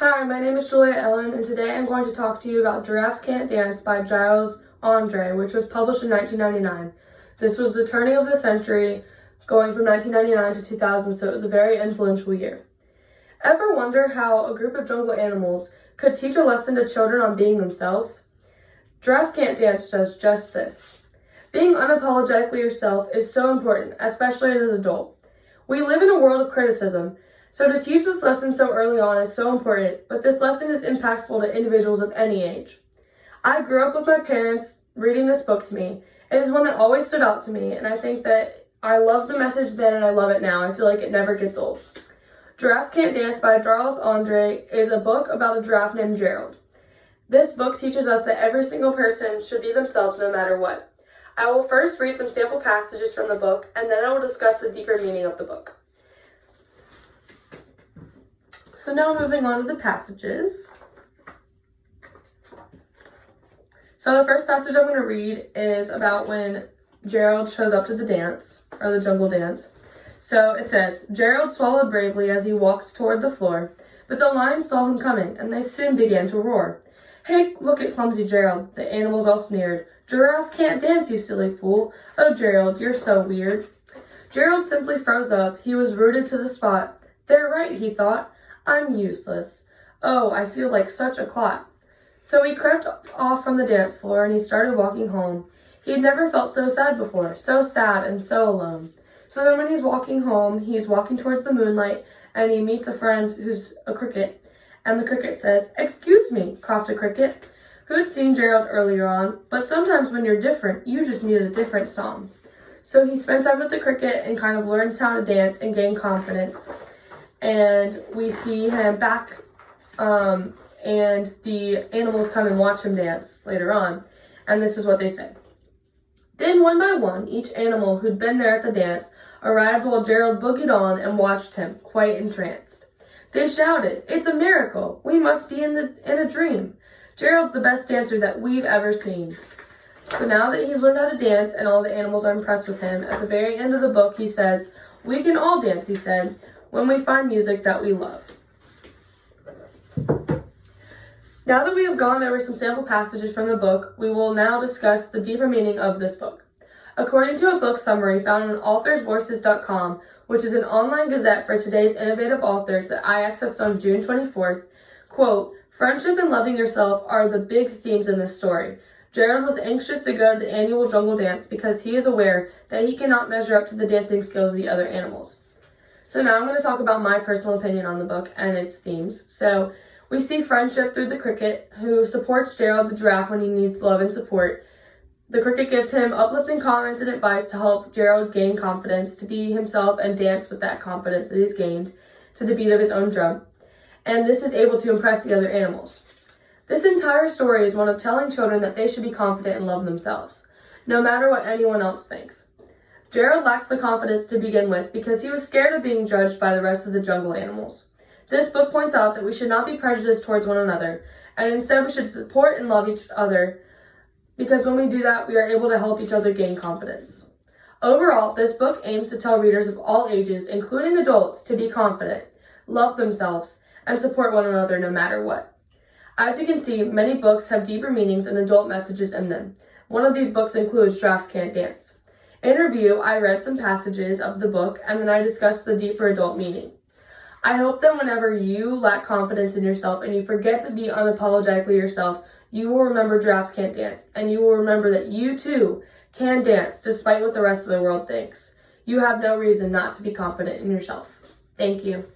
Hi, my name is Julia Ellen, and today I'm going to talk to you about Giraffes Can't Dance by Giles Andre, which was published in 1999. This was the turning of the century, going from 1999 to 2000, so it was a very influential year. Ever wonder how a group of jungle animals could teach a lesson to children on being themselves? Giraffes Can't Dance does just this. Being unapologetically yourself is so important, especially as an adult. We live in a world of criticism, so to teach this lesson so early on is so important, but this lesson is impactful to individuals of any age. I grew up with my parents reading this book to me. It is one that always stood out to me, and I think that I love the message then and I love it now. I feel like it never gets old. Giraffes Can't Dance by Giles Andre is a book about a giraffe named Gerald. This book teaches us that every single person should be themselves no matter what. I will first read some sample passages from the book, and then I will discuss the deeper meaning of the book. So now moving on to the passages. So the first passage I'm going to read is about when Gerald shows up to the dance, or the jungle dance. So it says, Gerald swallowed bravely as he walked toward the floor, but the lions saw him coming, and they soon began to roar. Hey, look at clumsy Gerald, the animals all sneered. Giraffes can't dance, you silly fool. Oh, Gerald, you're so weird. Gerald simply froze up. He was rooted to the spot. They're right, he thought. I'm useless. Oh, I feel like such a clot. So he crept off from the dance floor and he started walking home. He had never felt so sad before, so sad and so alone. So then when he's walking home, he's walking towards the moonlight and he meets a friend who's a cricket. And the cricket says, "Excuse me," coughed a cricket, who had seen Gerald earlier on, but sometimes when you're different, you just need a different song. So he spends time with the cricket and kind of learns how to dance and gain confidence. And we see him back, and the animals come and watch him dance later on. And this is what they say. Then one by one, each animal who'd been there at the dance arrived while Gerald boogied on and watched him, quite entranced. They shouted, "It's a miracle! We must be in a dream! Gerald's the best dancer that we've ever seen." So now that he's learned how to dance and all the animals are impressed with him, at the very end of the book he says, "We can all dance," he said, "when we find music that we love." Now that we have gone over some sample passages from the book, we will now discuss the deeper meaning of this book. According to a book summary found on authorsvoices.com, which is an online gazette for today's innovative authors that I accessed on June 24th, quote, "Friendship and loving yourself are the big themes in this story. Gerald was anxious to go to the annual jungle dance because he is aware that he cannot measure up to the dancing skills of the other animals." So now I'm going to talk about my personal opinion on the book and its themes. So we see friendship through the cricket, who supports Gerald the giraffe when he needs love and support. The cricket gives him uplifting comments and advice to help Gerald gain confidence, to be himself and dance with that confidence that he's gained to the beat of his own drum. And this is able to impress the other animals. This entire story is one of telling children that they should be confident and love themselves, no matter what anyone else thinks. Gerald lacked the confidence to begin with because he was scared of being judged by the rest of the jungle animals. This book points out that we should not be prejudiced towards one another, and instead we should support and love each other, because when we do that, we are able to help each other gain confidence. Overall, this book aims to tell readers of all ages, including adults, to be confident, love themselves, and support one another no matter what. As you can see, many books have deeper meanings and adult messages in them. One of these books includes Giraffes Can't Dance. In review, I read some passages of the book and then I discussed the deeper adult meaning. I hope that whenever you lack confidence in yourself and you forget to be unapologetically yourself, you will remember Giraffes Can't Dance, and you will remember that you too can dance despite what the rest of the world thinks. You have no reason not to be confident in yourself. Thank you.